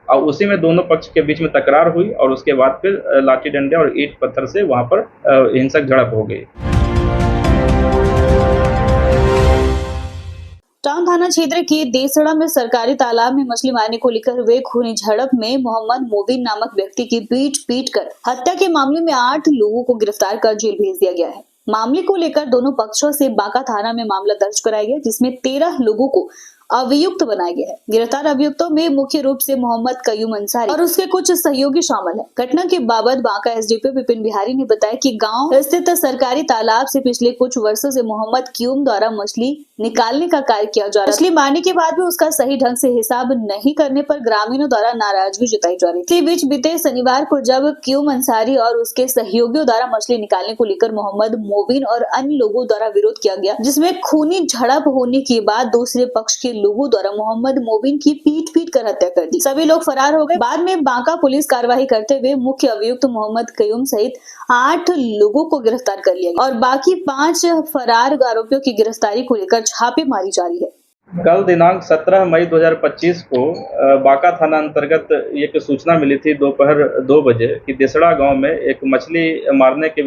और उसी में दोनों पक्ष के बीच में तकरार हुई और उसके बाद फिर लाठी डंडे और ईंट पत्थर से वहां पर हिंसक झड़प हो गई। टाउन थाना क्षेत्र के देसड़ा में सरकारी तालाब में मछली मारने को लेकर हुए खूनी झड़प में मोहम्मद मोबिन नामक व्यक्ति की पीट कर हत्या के मामले में 8 लोगों को गिरफ्तार कर जेल भेज दिया गया है। मामले को लेकर दोनों पक्षों से बांका थाना में मामला दर्ज कराया गया, जिसमें 13 लोगों को अभियुक्त बनाया गया है। गिरफ्तार अभियुक्तों में मुख्य रूप से मोहम्मद कयूम अंसारी और उसके कुछ सहयोगी शामिल हैं। घटना के बाबत बांका एसडीपीओ विपिन बिहारी ने बताया कि गांव स्थित सरकारी तालाब से पिछले कुछ वर्षों से मोहम्मद कयूम द्वारा मछली निकालने का कार्य किया जा रहा है। मछली मारने के बाद भी उसका सही ढंग से हिसाब नहीं करने पर ग्रामीणों द्वारा नाराजगी जताई जा रही थी। इसी बीच बीते शनिवार को जब कयूम अंसारी और उसके सहयोगियों द्वारा मछली निकालने को लेकर मोहम्मद मोबिन और अन्य लोगों द्वारा विरोध किया गया, जिसमें खूनी झड़प होने के बाद दूसरे पक्ष के लोगों द्वारा मोहम्मद मोबिन की पीट कर हत्या कर दी। सभी लोग फरार हो गए। बाद में बांका पुलिस कार्रवाई करते हुए मुख्य अभियुक्त मोहम्मद कयूम सहित 8 लोगों को गिरफ्तार कर लिया और बाकी 5 फरार आरोपियों की गिरफ्तारी को लेकर छापेमारी जारी है। कल दिनांक 17 मई 2025 को बांका थाना अंतर्गत एक सूचना मिली थी दोपहर 2 बजे कि देसड़ा गांव में एक मछली मारने के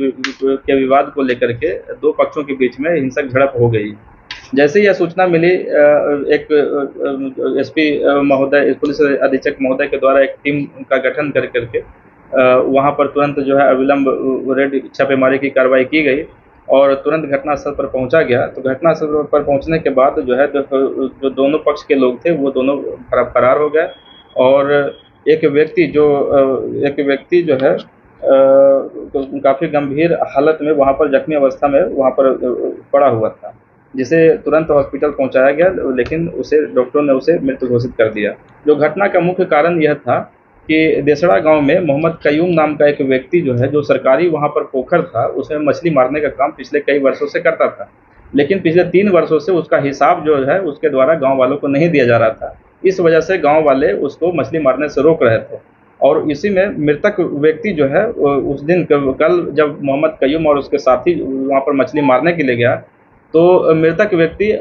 विवाद को लेकर के दो पक्षों के बीच में हिंसक झड़प हो गई। जैसे यह सूचना मिली, एक एसपी महोदय, पुलिस अधीक्षक महोदय के द्वारा एक टीम का गठन कर करके वहां पर तुरंत जो है अविलंब रेड छापेमारी की कार्रवाई की गई और तुरंत घटनास्थल पर पहुंचा गया। तो घटनास्थल पर पहुंचने के बाद जो है जो दोनों पक्ष के लोग थे वो दोनों फरार हो गए और एक व्यक्ति जो है तो काफ़ी गंभीर हालत में वहाँ पर जख्मी अवस्था में वहाँ पर पड़ा हुआ था, जिसे तुरंत हॉस्पिटल पहुंचाया गया, लेकिन डॉक्टरों ने उसे मृत घोषित कर दिया। जो घटना का मुख्य कारण यह था कि देसड़ा गांव में मोहम्मद कयूम नाम का एक व्यक्ति जो है, जो सरकारी वहां पर पोखर था उसमें मछली मारने का काम पिछले कई वर्षों से करता था, लेकिन पिछले 3 वर्षों से उसका हिसाब जो है उसके द्वारा गांव वालों को नहीं दिया जा रहा था। इस वजह से गांव वाले उसको मछली मारने से रोक रहे थे और इसी में मृतक व्यक्ति जो है उस दिन कल जब मोहम्मद कयूम और उसके साथी वहाँ पर मछली मारने के लिए गया तो मृतक व्यक्ति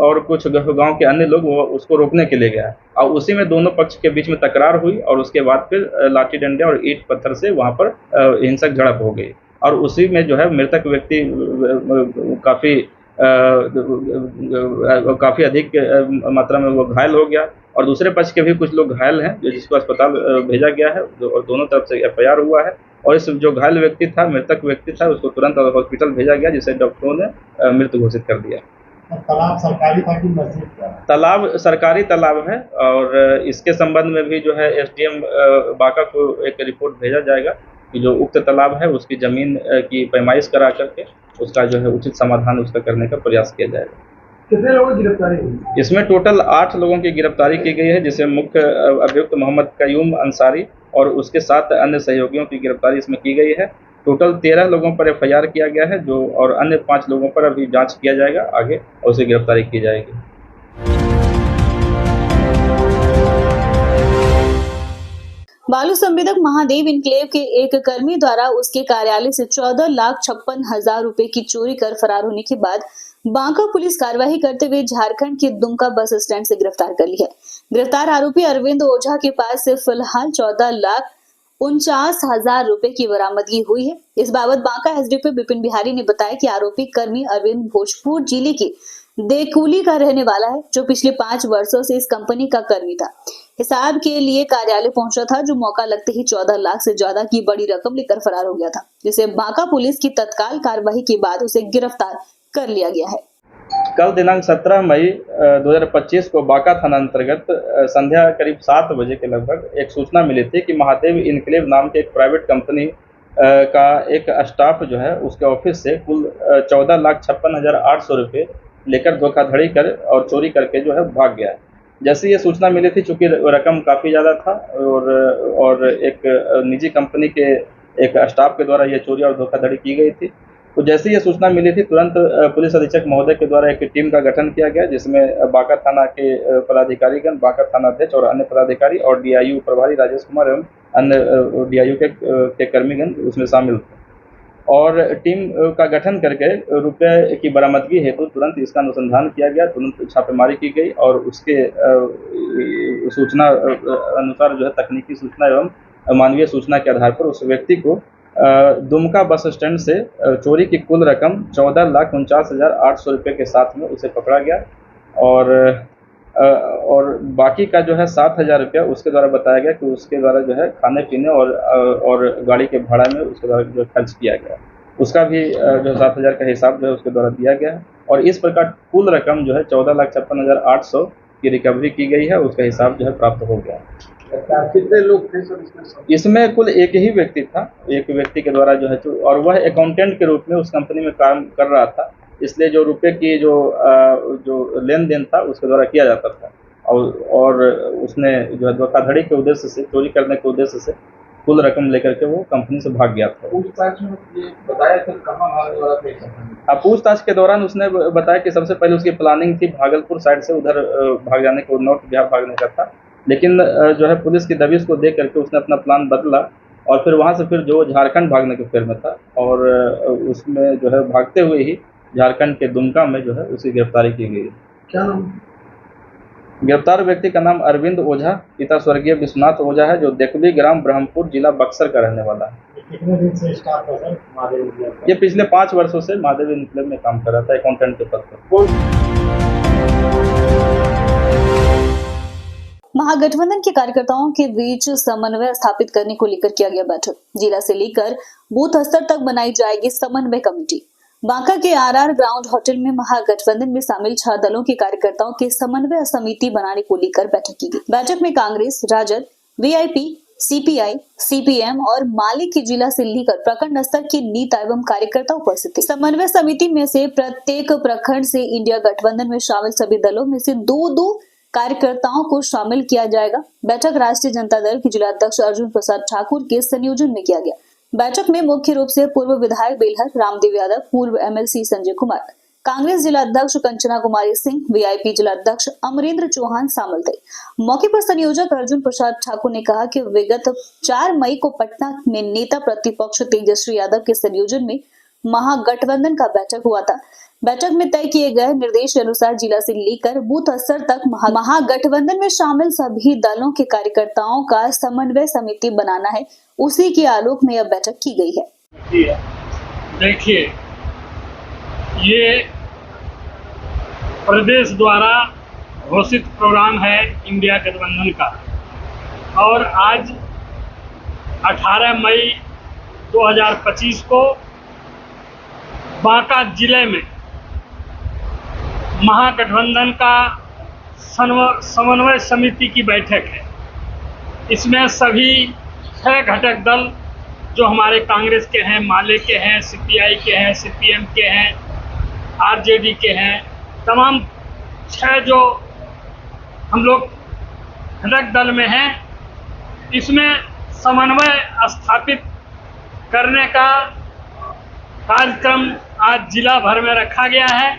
और कुछ गांव के अन्य लोग उसको रोकने के लिए गया और उसी में दोनों पक्ष के बीच में तकरार हुई और उसके बाद फिर लाठी डंडे और ईंट पत्थर से वहां पर हिंसक झड़प हो गई और उसी में जो है मृतक व्यक्ति काफ़ी अधिक मात्रा में वो घायल हो गया और दूसरे पक्ष के भी कुछ लोग घायल हैं जिसको अस्पताल भेजा गया है और दोनों तरफ से एफआईआर हुआ है और इस जो घायल व्यक्ति था, मृतक व्यक्ति था, उसको तुरंत हॉस्पिटल भेजा गया, जिसे डॉक्टरों ने मृत घोषित कर दिया। तालाब सरकारी था कि मस्जिद का? तालाब सरकारी तालाब है और इसके संबंध में भी जो है एसडीएम बांका को एक रिपोर्ट भेजा जाएगा कि जो उक्त तालाब है उसकी जमीन की पैमाइश करा करके उसका जो है उचित समाधान उसका करने का प्रयास किया जाएगा। कितने लोगों की गिरफ्तारी हुई? इसमें टोटल 8 लोगों की गिरफ्तारी की गई है, जिसमें मुख्य अभियुक्त मोहम्मद कयूम अंसारी और उसके 7 अन्य सहयोगियों की गिरफ्तारी इसमें की गई है। टोटल 13 लोगों पर एफआईआर किया गया है जो और अन्य 5 लोगों पर अभी जांच किया जाएगा आगे और उसे गिरफ्तारी की जाएगी। बालू संवेदक महादेव इनक्लेव के एक कर्मी द्वारा उसके कार्यालय से 14,56,000 रुपए की चोरी कर फरार होने के बाद बांका पुलिस कार्रवाई करते हुए झारखंड के दुमका बस स्टैंड से गिरफ्तार कर ली है। गिरफ्तार आरोपी अरविंद ओझा के पास से फिलहाल 14,49,000 रुपए की बरामदगी हुई है। इस बाबत बांका एसडीपीओ विपिन बिहारी ने बताया कि आरोपी कर्मी अरविंद भोजपुर जिले के देकुली का रहने वाला है, जो पिछले 5 वर्षों से इस कंपनी का कर्मी था। हिसाब के लिए कार्यालय पहुंचा था, जो मौका लगते ही 14 लाख से ज्यादा की बड़ी रकम लेकर फरार हो गया था, जिसे बांका पुलिस की तत्काल कार्रवाई के बाद उसे गिरफ्तार कर लिया गया है। कल दिनांक 17 मई 2025 को बांका थाना अंतर्गत संध्या करीब 7 बजे के लगभग एक सूचना मिली थी कि महादेव इनक्लेव नाम के एक प्राइवेट कंपनी का एक स्टाफ जो है उसके ऑफिस से कुल 14,56,800 रुपये लेकर धोखाधड़ी कर और चोरी करके जो है भाग गया है। जैसे ये सूचना मिली थी, चूंकि रकम काफ़ी ज़्यादा था और एक निजी कंपनी के एक स्टाफ के द्वारा ये चोरी और धोखाधड़ी की गई थी, तो जैसे ये सूचना मिली थी तुरंत पुलिस अधीक्षक महोदय के द्वारा एक टीम का गठन किया गया, जिसमें बांका थाना के पदाधिकारीगण, बांका थाना अध्यक्ष और अन्य पदाधिकारी और डीआईयू प्रभारी राजेश कुमार एवं अन्य डीआईयू के कर्मीगण उसमें शामिल थे। और टीम का गठन करके रुपये की बरामदगी हेतु तुरंत इसका अनुसंधान किया गया, तुरंत छापेमारी की गई और उसके सूचना अनुसार जो है तकनीकी सूचना एवं मानवीय सूचना के आधार पर उस व्यक्ति को दुमका बस स्टैंड से चोरी की कुल रकम 14,49,800 रुपये के साथ में उसे पकड़ा गया और बाकी का जो है 7,000 रुपया उसके द्वारा बताया गया कि उसके द्वारा जो है खाने पीने और गाड़ी के भाड़ा में उसके द्वारा जो खर्च किया गया, उसका भी जो 7,000 का हिसाब जो है उसके द्वारा दिया गया है और इस प्रकार कुल रकम जो है 14,56,800 की रिकवरी की गई है, उसका हिसाब जो है प्राप्त हो गया। कितने लोग थे सर इसमें कुल एक ही व्यक्ति था, एक व्यक्ति के द्वारा जो है और वह अकाउंटेंट के रूप में उस कंपनी में काम कर रहा था, इसलिए जो रुपए की जो लेन देन था उसके द्वारा किया जाता था और उसने जो है धोखाधड़ी के उद्देश्य से, चोरी करने के उद्देश्य से कुल रकम लेकर के वो कंपनी से भाग गया था। पूछताछ में ये बताया सर कहाँ भागने वाला था? पूछताछ के दौरान उसने बताया कि सबसे पहले उसकी प्लानिंग थी भागलपुर साइड से उधर भाग जाने को, नॉर्थ बिहार भागने का था, लेकिन जो है पुलिस की दबिश को देख करके उसने अपना प्लान बदला और फिर वहाँ से फिर जो झारखंड भागने के फेर में था और उसमें जो है भागते हुए ही झारखंड के दुमका में जो है उसकी गिरफ्तारी की गई। क्या नाम? गिरफ्तार व्यक्ति का नाम अरविंद ओझा, पिता स्वर्गीय विश्वनाथ ओझा है, जो देखली ग्राम ब्रह्मपुर जिला बक्सर का रहने वाला है। कितने दिन से स्टाफ था सर महादेव इंक्लेव? ये पिछले 5 वर्षों से महादेव इंक्लेव में काम कर रहा था अकाउंटेंट के पद पर। महागठबंधन के कार्यकर्ताओं के बीच समन्वय स्थापित करने को लेकर किया गया बैठक। जिला से लेकर बूथ स्तर तक बनाई जाएगी समन्वय कमेटी। बांका के आरआर ग्राउंड होटल में महागठबंधन में शामिल 6 दलों के कार्यकर्ताओं की समन्वय समिति बनाने को लेकर बैठक की गई। बैठक में कांग्रेस, राजद, वीआईपी, सीपीआई, सीपीएम और माले के जिला से लेकर प्रखंड स्तर के नेता एवं कार्यकर्ता उपस्थित थे। समन्वय समिति में से प्रत्येक प्रखंड से इंडिया गठबंधन में शामिल सभी दलों में से 2-2 कार्यकर्ताओं को शामिल किया जाएगा। बैठक राष्ट्रीय जनता दल के जिला अध्यक्ष अर्जुन प्रसाद ठाकुर के संयोजन में किया गया। बैठक में मुख्य रूप से पूर्व विधायक बेलहर रामदेव यादव, पूर्व एमएलसी संजय कुमार, कांग्रेस जिला अध्यक्ष कंचना कुमारी सिंह, वीआईपी जिला अध्यक्ष अमरेंद्र चौहान शामिल थे। मौके पर संयोजक अर्जुन प्रसाद ठाकुर ने कहा कि विगत 4 मई को पटना में नेता प्रतिपक्ष तेजस्वी यादव के संयोजन में महागठबंधन का बैठक हुआ था। बैठक में तय किए गए निर्देश के अनुसार जिला से लेकर बूथ स्तर तक महागठबंधन में शामिल सभी दलों के कार्यकर्ताओं का समन्वय समिति बनाना है। उसी के आलोक में यह बैठक की गई है। देखिए, ये प्रदेश द्वारा घोषित प्रोग्राम है इंडिया गठबंधन का और आज 18 मई 2025 को बांका जिले में महागठबंधन का समन्वय समिति की बैठक है। इसमें सभी 6 घटक दल जो हमारे कांग्रेस के हैं, माले के हैं, सीपीआई के हैं, सीपीएम के हैं, आरजेडी के हैं, तमाम 6 जो हम लोग घटक दल में हैं, इसमें समन्वय स्थापित करने का कार्यक्रम आज जिला भर में रखा गया है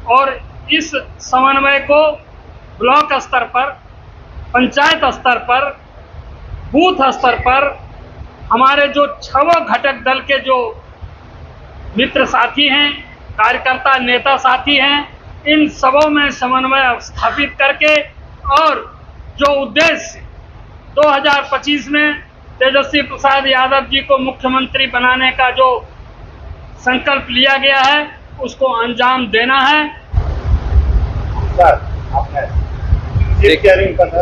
और इस समन्वय को ब्लॉक स्तर पर, पंचायत स्तर पर, बूथ स्तर पर हमारे जो 6 घटक दल के जो मित्र साथी हैं, कार्यकर्ता नेता साथी हैं, इन सबों में समन्वय स्थापित करके और जो उद्देश्य 2025 में तेजस्वी प्रसाद यादव जी को मुख्यमंत्री बनाने का जो संकल्प लिया गया है उसको अंजाम देना है।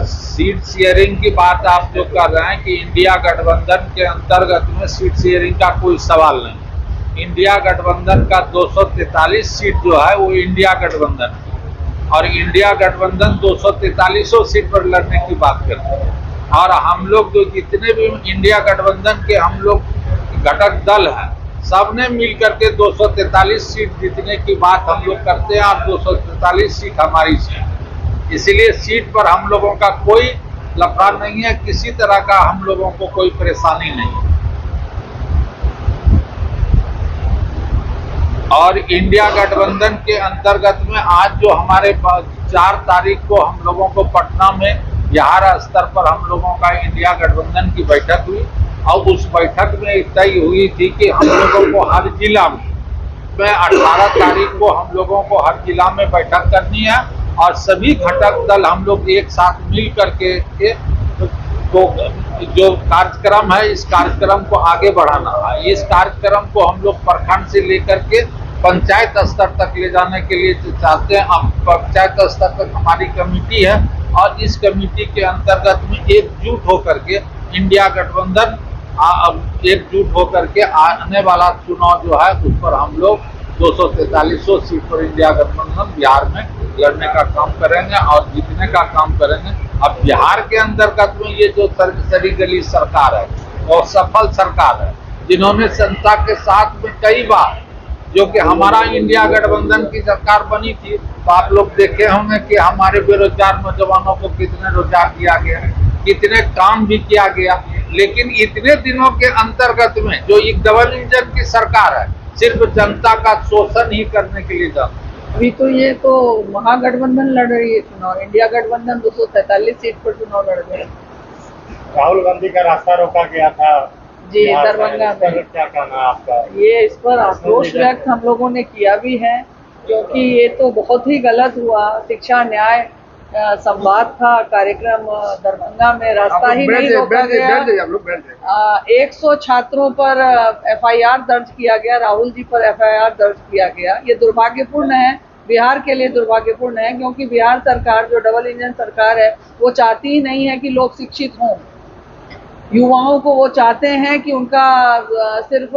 सीट शेयरिंग की बात आप जो कर रहे हैं कि इंडिया गठबंधन के अंतर्गत में सीट शेयरिंग का कोई सवाल नहीं। इंडिया गठबंधन का 243 सीट जो है वो इंडिया गठबंधन है और इंडिया गठबंधन 243 सीट पर लड़ने की बात करते हैं और हम लोग जो जितने भी इंडिया गठबंधन के हम लोग घटक दल हैं सबने मिल करके 243 सीट जीतने की बात हम लोग करते हैं और 243 सीट हमारी सीट, इसीलिए सीट पर हम लोगों का कोई लफड़ा नहीं है, किसी तरह का हम लोगों को कोई परेशानी नहीं है। और इंडिया गठबंधन के अंतर्गत में आज जो हमारे 4 तारीख को हम लोगों को पटना में बिहार स्तर पर हम लोगों का इंडिया गठबंधन की बैठक हुई और उस बैठक में तय हुई थी कि हम लोगों को हर जिला में 18 तारीख को हम लोगों को हर जिला में बैठक करनी है और सभी घटक दल हम लोग एक साथ मिल करके तो जो कार्यक्रम है इस कार्यक्रम को आगे बढ़ाना है। इस कार्यक्रम को हम लोग प्रखंड से लेकर के पंचायत स्तर तक ले जाने के लिए चाहते हैं। अब पंचायत स्तर तक हमारी कमेटी है और इस कमेटी के अंतर्गत में एकजुट होकर के इंडिया गठबंधन एकजुट होकर के आने वाला चुनाव जो है उस पर हम लोग 243 सीट पर इंडिया गठबंधन बिहार में लड़ने का काम करेंगे और जीतने का काम करेंगे। अब बिहार के अंतर्गत में ये जो सरी गली सरकार है और सफल सरकार है, जिन्होंने जनता के साथ में कई बार जो कि हमारा इंडिया गठबंधन की सरकार बनी थी, तो आप लोग देखे होंगे कि हमारे बेरोजगार नौजवानों को कितने रोजगार दिया गया, कितने काम भी किया गया। लेकिन इतने दिनों के अंतर्गत में जो एक डबल इंजन की सरकार है, सिर्फ जनता का शोषण ही करने के लिए जाती। अभी तो ये तो महागठबंधन लड़ रही है चुनाव, इंडिया गठबंधन 243 सीट पर चुनाव लड़ रहे हैं। राहुल गांधी का रास्ता रोका गया था जी दरभंगा में, क्या कहना है आपका? ये इस पर आक्रोश व्यक्त हम लोगों ने किया भी है, क्योंकि ये तो बहुत ही गलत हुआ। शिक्षा न्याय संवाद था कार्यक्रम दरभंगा में, रास्ता ही नहीं रोका गया। 100 छात्रों पर FIR दर्ज किया गया, राहुल जी पर FIR दर्ज किया गया। ये दुर्भाग्यपूर्ण है, बिहार के लिए दुर्भाग्यपूर्ण है, क्योंकि बिहार सरकार जो डबल इंजन सरकार है वो चाहती ही नहीं है कि लोग शिक्षित हों। युवाओं को वो चाहते हैं कि उनका सिर्फ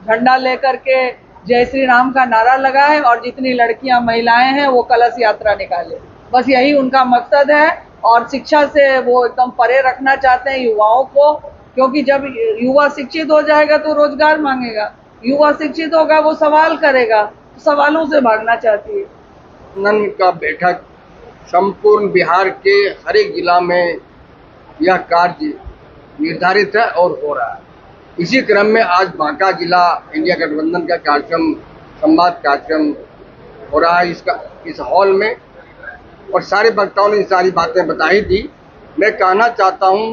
झंडा लेकर के जय श्री राम का नारा लगाए और जितनी लड़कियां महिलाएं हैं वो कलश यात्रा निकाले, बस यही उनका मकसद है। और शिक्षा से वो एकदम परे रखना चाहते हैं युवाओं को, क्योंकि जब युवा शिक्षित हो जाएगा तो रोजगार मांगेगा, युवा शिक्षित होगा वो सवाल करेगा, तो सवालों से भागना चाहती है। गठबंधन का बैठक संपूर्ण बिहार के हर एक जिला में यह कार्य निर्धारित है और हो रहा है। इसी क्रम में आज बांका जिला इंडिया गठबंधन का कार्यक्रम संवाद कार्यक्रम हो रहा है इस हॉल में, और सारे वक्ताओं ने सारी बातें बताई थी। मैं कहना चाहता हूं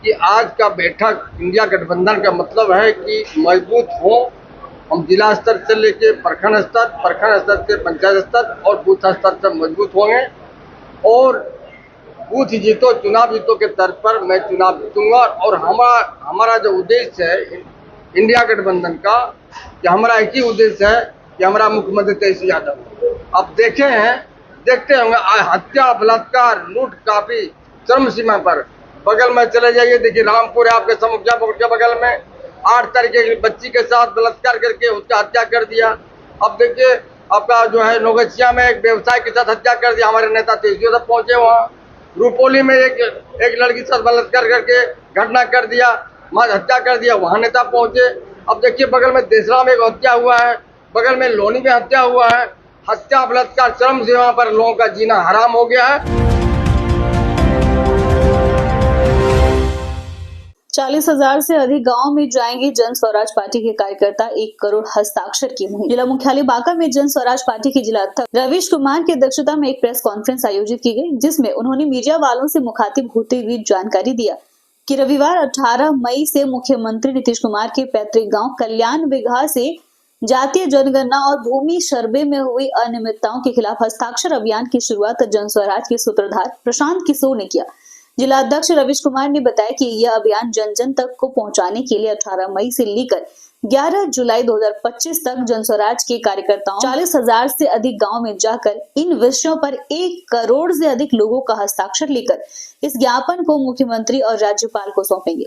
कि आज का बैठक इंडिया गठबंधन का मतलब है कि मजबूत हो हम, जिला स्तर से लेके प्रखंड स्तर से पंचायत स्तर और बूथ स्तर से मजबूत होंगे और बूथ जीतो चुनाव जीतो के तर्ज पर मैं चुनाव जीतूंगा। और हमारा जो उद्देश्य है इंडिया गठबंधन का, कि हमारा एक ही उद्देश्य है कि हमारा मुख्यमंत्री तेजस्वी यादव। अब देखते होंगे हत्या बलात्कार लूट काफी चरम सीमा पर। बगल में चले जाइए, देखिए रामपुर है आपके समुखियापुर के बगल में, 8 तारीख की बच्ची के साथ बलात्कार करके उसका हत्या कर दिया। अब देखिए आपका जो है नौगछिया में एक व्यवसाय के साथ हत्या कर दिया, हमारे नेता तेजस्वी यादव पहुंचे वहाँ। रूपोली में एक लड़की के साथ बलात्कार करके घटना कर दिया, हत्या कर दिया, वहाँ नेता पहुंचे। अब देखिए बगल में देसरा में एक हत्या हुआ है, बगल में लोनी में हत्या हुआ है। हत्या बलात्कार चरम सीमा पर लोगों का जीना हराम हो गया है। 40,000 से अधिक गांव में जाएंगे जन स्वराज पार्टी के कार्यकर्ता, 1 करोड़ हस्ताक्षर की मुहिम। जिला मुख्यालय बांका में जन स्वराज पार्टी के जिला अध्यक्ष रविश कुमार की अध्यक्षता में एक प्रेस कॉन्फ्रेंस आयोजित की गई, जिसमें उन्होंने मीडिया वालों से मुखातिब होते हुए जानकारी दिया कि रविवार 18 मई से मुख्यमंत्री नीतीश कुमार के पैतृक गाँव कल्याण बिघा से जातीय जनगणना और भूमि सर्वे में हुई अनियमितताओं के खिलाफ हस्ताक्षर अभियान की शुरुआत जन स्वराज के सूत्रधार प्रशांत किशोर ने किया। जिला अध्यक्ष रविश कुमार ने बताया कि यह अभियान जन जन तक को पहुंचाने के लिए 18 मई से लेकर 11 जुलाई 2025 तक जन स्वराज के कार्यकर्ताओं 40,000 से अधिक गांव में जाकर इन विषयों पर 1 करोड़ से अधिक लोगों का हस्ताक्षर लेकर इस ज्ञापन को मुख्यमंत्री और राज्यपाल को सौंपेंगे।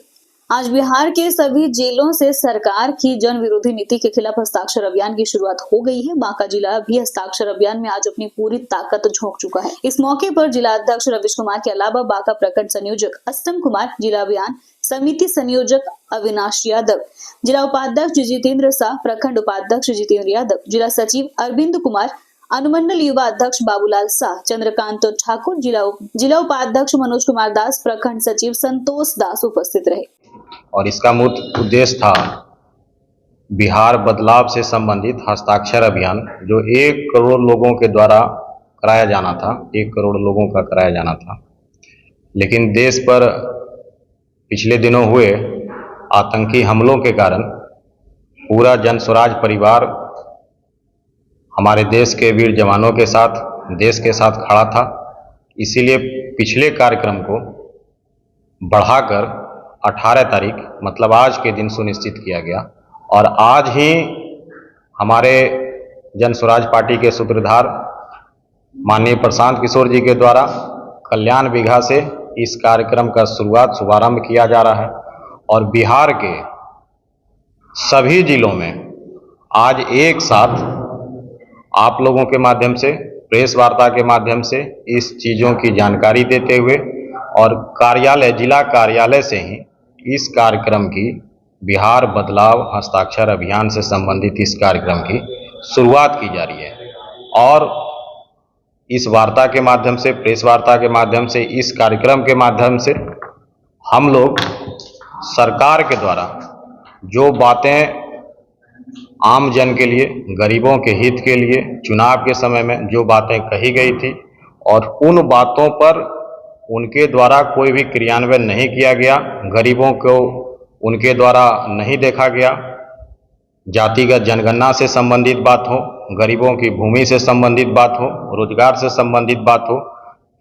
आज बिहार के सभी जिलों से सरकार की जन विरोधी नीति के खिलाफ हस्ताक्षर अभियान की शुरुआत हो गई है। बांका जिला भी हस्ताक्षर अभियान में आज अपनी पूरी ताकत झोंक चुका है। इस मौके पर जिला अध्यक्ष रविश कुमार के अलावा बांका प्रखंड संयोजक अष्टम कुमार, जिला अभियान समिति संयोजक अविनाश यादव, जिला उपाध्यक्ष जितेंद्र शाह, प्रखंड उपाध्यक्ष जितेंद्र यादव, जिला सचिव अरविंद कुमार, अनुमंडल युवा अध्यक्ष बाबूलाल शाह, चंद्रकांत ठाकुर, जिला उपाध्यक्ष मनोज कुमार दास, प्रखंड सचिव संतोष दास उपस्थित रहे। और इसका मूल उद्देश्य था बिहार बदलाव से संबंधित हस्ताक्षर अभियान, जो 1 करोड़ लोगों के द्वारा कराया जाना था, 1 करोड़ लोगों का कराया जाना था। लेकिन देश पर पिछले दिनों हुए आतंकी हमलों के कारण पूरा जन स्वराज परिवार हमारे देश के वीर जवानों के साथ, देश के साथ खड़ा था। इसीलिए पिछले कार्यक्रम को बढ़ाकर 18 तारीख मतलब आज के दिन सुनिश्चित किया गया और आज ही हमारे जन स्वराज पार्टी के सूत्रधार माननीय प्रशांत किशोर जी के द्वारा कल्याण बीघा से इस कार्यक्रम का शुभारंभ किया जा रहा है और बिहार के सभी जिलों में आज एक साथ आप लोगों के माध्यम से, प्रेस वार्ता के माध्यम से इस चीज़ों की जानकारी देते हुए और कार्यालय, जिला कार्यालय से ही इस कार्यक्रम की बिहार बदलाव हस्ताक्षर अभियान से संबंधित इस कार्यक्रम की शुरुआत की जा रही है। और इस वार्ता के माध्यम से, प्रेस वार्ता के माध्यम से, इस कार्यक्रम के माध्यम से हम लोग सरकार के द्वारा जो बातें आम जन के लिए, गरीबों के हित के लिए चुनाव के समय में जो बातें कही गई थी और उन बातों पर उनके द्वारा कोई भी क्रियान्वयन नहीं किया गया, गरीबों को उनके द्वारा नहीं देखा गया, जातिगत जनगणना से संबंधित बात हो, गरीबों की भूमि से संबंधित बात हो, रोजगार से संबंधित बात हो,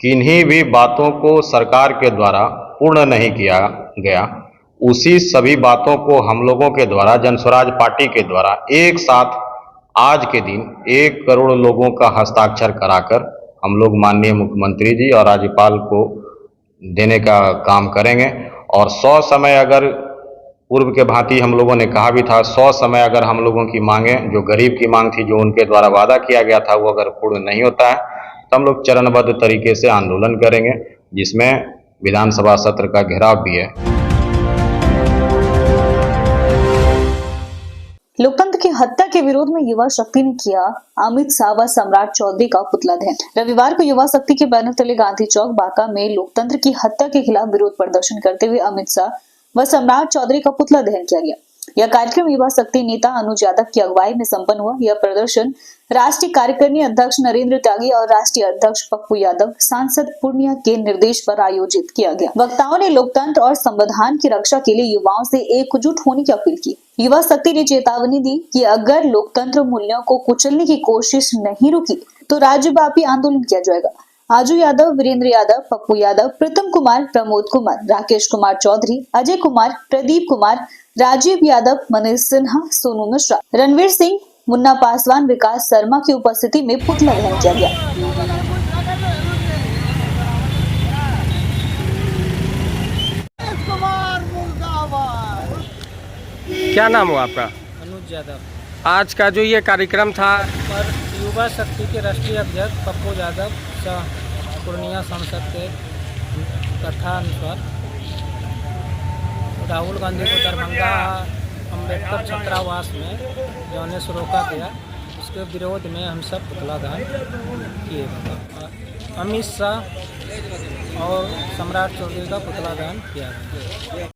किन्हीं भी बातों को सरकार के द्वारा पूर्ण नहीं किया गया। उसी सभी बातों को हम लोगों के द्वारा, जन स्वराज पार्टी के द्वारा एक साथ आज के दिन 1 करोड़ लोगों का हस्ताक्षर कराकर हम लोग माननीय मुख्यमंत्री जी और राज्यपाल को देने का काम करेंगे। और 100 समय अगर पूर्व के भांति हम लोगों ने कहा भी था, 100 समय अगर हम लोगों की मांगें, जो गरीब की मांग थी, जो उनके द्वारा वादा किया गया था, वो अगर पूर्ण नहीं होता है तो हम लोग चरणबद्ध तरीके से आंदोलन करेंगे, जिसमें विधानसभा सत्र का घेराव भी है। लोकतंत्र की हत्या के विरोध में युवा शक्ति ने किया अमित शाह व सम्राट चौधरी का पुतला दहन। रविवार को युवा शक्ति के बैनर तले गांधी चौक बांका में लोकतंत्र की हत्या के खिलाफ विरोध प्रदर्शन करते हुए अमित शाह व सम्राट चौधरी का पुतला दहन किया गया। यह कार्यक्रम युवा शक्ति नेता अनुज यादव की अगुवाई में संपन्न हुआ। यह प्रदर्शन राष्ट्रीय कार्यकारिणी अध्यक्ष नरेंद्र त्यागी और राष्ट्रीय अध्यक्ष पप्पू यादव, सांसद पूर्णिया के निर्देश पर आयोजित किया गया। वक्ताओं ने लोकतंत्र और संविधान की रक्षा के लिए युवाओं से एकजुट होने की अपील की। युवा शक्ति ने चेतावनी दी कि अगर लोकतंत्र मूल्यों को कुचलने की कोशिश नहीं रुकी तो राज्यव्यापी आंदोलन किया जाएगा। आजू यादव, वीरेंद्र यादव, पप्पू यादव, प्रीतम कुमार, प्रमोद कुमार, राकेश कुमार चौधरी, अजय कुमार, प्रदीप कुमार, राजीव यादव, मनीष सिन्हा, सोनू मिश्रा, रणवीर सिंह, मुन्ना पासवान, विकास शर्मा की उपस्थिति में पुतला दहन किया गया। क्या नाम हुआ आपका? अनुज यादव। आज का जो ये कार्यक्रम था, पर युवा शक्ति के राष्ट्रीय अध्यक्ष पप्पू यादव पूर्णिया सांसद के कथानुसार राहुल गांधी को दरभंगा अम्बेडकर छात्रावास में जाने से रोका गया, उसके विरोध में हम सब पुतला दहन किए। अमित शाह और सम्राट चौधरी का पुतला दहन किया गया।